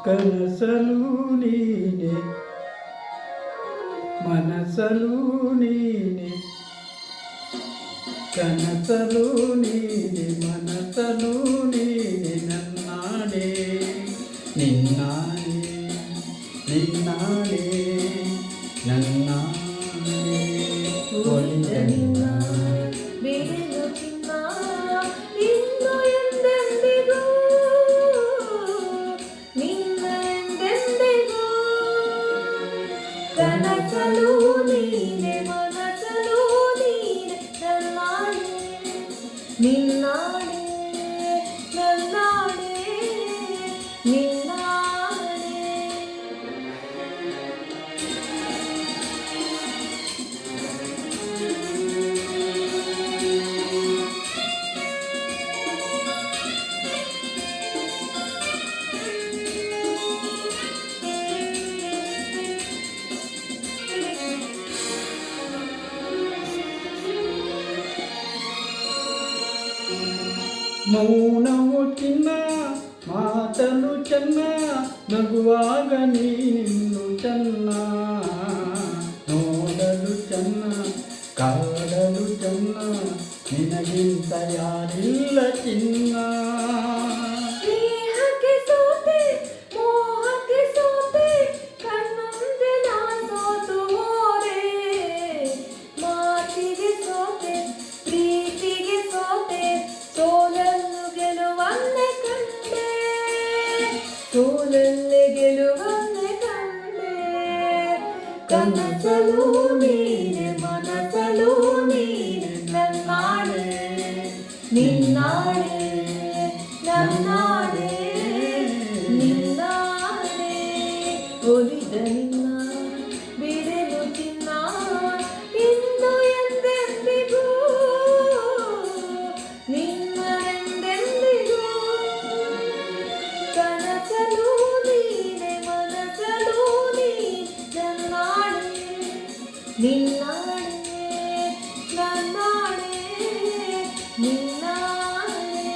ಕನಸಲು ನೀನೆ ಮನಸಲು ನೀನೆ ಕನಸಲು ನೀನೆ ಮನಸಲು ನೀನೆ ನನ್ನಾಡೆ ನಿನ್ನಾಡೆ ನಿನ್ನಾಡೆ ನನ್ನಾಡೆ ನಿನ್ನ ಬಿಡಲು ಚಿನ್ನ ಇನ್ನು ಎಂದೆಂದಿಗೂ ನಿನ್ನ ಎಂದೆಂದಿಗೂ ಕನಸಲು ನೀನೆ ಮನಸಲು ನೀನೆ ನನ್ನಾಡೆ ನಿನ್ನಾಡೆ ನನ್ನಾಡೆ ನಿನ್ನಾಡೆ ಮೌನವು ಚಿನ್ನ ಮಾತನು ಚೆನ್ನ ನಗುವಾಗ ನೀನು ಚೆನ್ನ ನೋಡಲು ಚೆನ್ನ ಕಾಡಲು ಚೆನ್ನ ನಿನಗಿಂತ ಯಾರಿಲ್ಲ ಚಿನ್ನ ಸ್ನೇಹಕ್ಕೆ ಸೋತೆ ಮೋಹಕ್ಕೆ ಸೋತೆ ಕಣ್ಣೊಂದೆ ನಾ ಸೋತು ಹೋದೆ ಮಾತಿಗೆ ಸೋತೆ ಪ್ರೀತಿಗೆ ಸೋತೆ ಸೋಲನ್ನು ಗೆಲುವನ್ನೇ ಕಂಡೆ ಸೋಲಲ್ಲಿ ಗೆಲುವನ್ನೇ ಕಂಡೆ ಕನಸಲು ನೀನೆ ಮನಸಲು ನೀನೆ ನನ್ನಾಡೆ ನಿನ್ನಾಡೆ ನನ್ನಾಡೆ ನಿನ್ನಾಡೆ ಒಲಿದ ನಿನ್ನ ಬಿಡಲು ಚಿನ್ನ ಇನ್ನು ಎಂದೆಂದಿಗೂ ನಿನ್ನರೆಂದೆಂದಿಗೂ ಕನಸಲು ನೀನೆ ಮನಸಲು ನೀನೆ ನನ್ನಾಡೆ ನಿನ್ನಾಡೆ ನನ್ನಾಡೆ ನಿನ್ನಾಡೆ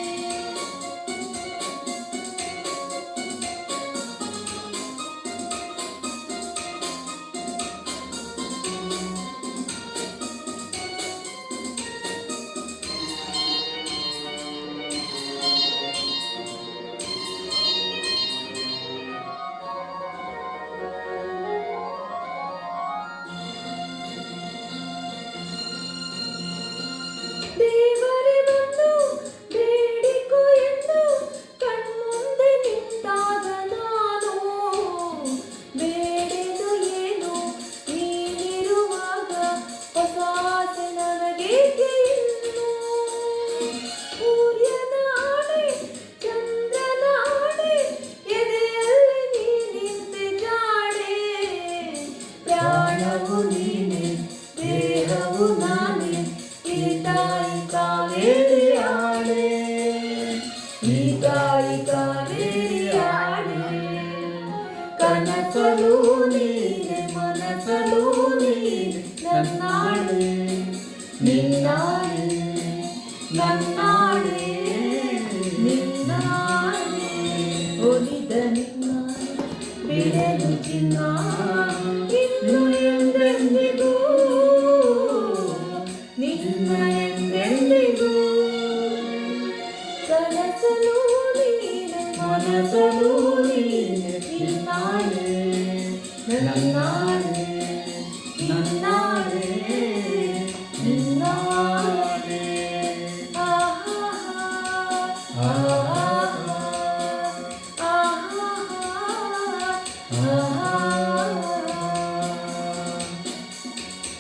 ದೇವರೇ ಬಂದು ಬೇಡಿಕೊ ಎಂದು ಕಣ್ಮುಂದೆ ನಿಂತಾಗ ನಾನು ಬೇಡೆದು ಏನು ನೀನಿರುವಾಗ ಹೊಸ ಆಸೆ ನನಗೇಕೆ ಇನ್ನು ಸೂರ್ಯನಾಡೆ ಚಂದ್ರನಾಡೆ ಎದೆಯಲ್ಲಿ ನೀ ನಿಂತೆ ಜಾಡೆ ಪ್ರಾಣವು ನೀನೆ ದೇಹವು ನಾನೇ ಈ ತಾಯಿ ಕಾವೇರಿ ಆಡೆ ಈ ತಾಯಿ ಕಾವೇರಿ ಆಡೆ ಕನಸಲು ನೀನೆ ಮನಸಲು ನೀನೆ ನನ್ನಾಡೆ ನಿನ್ನಾಡೆ ನನ್ನಾಡೆ ನಿನ್ನಾಡೆ ಒಲಿದ ನಿನ್ನ ಬಿಡಲು ಚಿನ್ನ ಇನ್ನು ಎಂದೆಂದಿಗೂ ನಿನ್ನ ಎಂದೆಂದಿಗೂ ಕನಸಲು ನೀನೆ ಮನಸಲು ನೀನೆ ನಿನ್ನಾಡೆ ನನ್ನಾಡೆ ನನ್ನಾಡೆ ನಿನ್ನಾಡೆ ಆಹಾ ಆಹಾ ಆಹಾ ಆಹಾ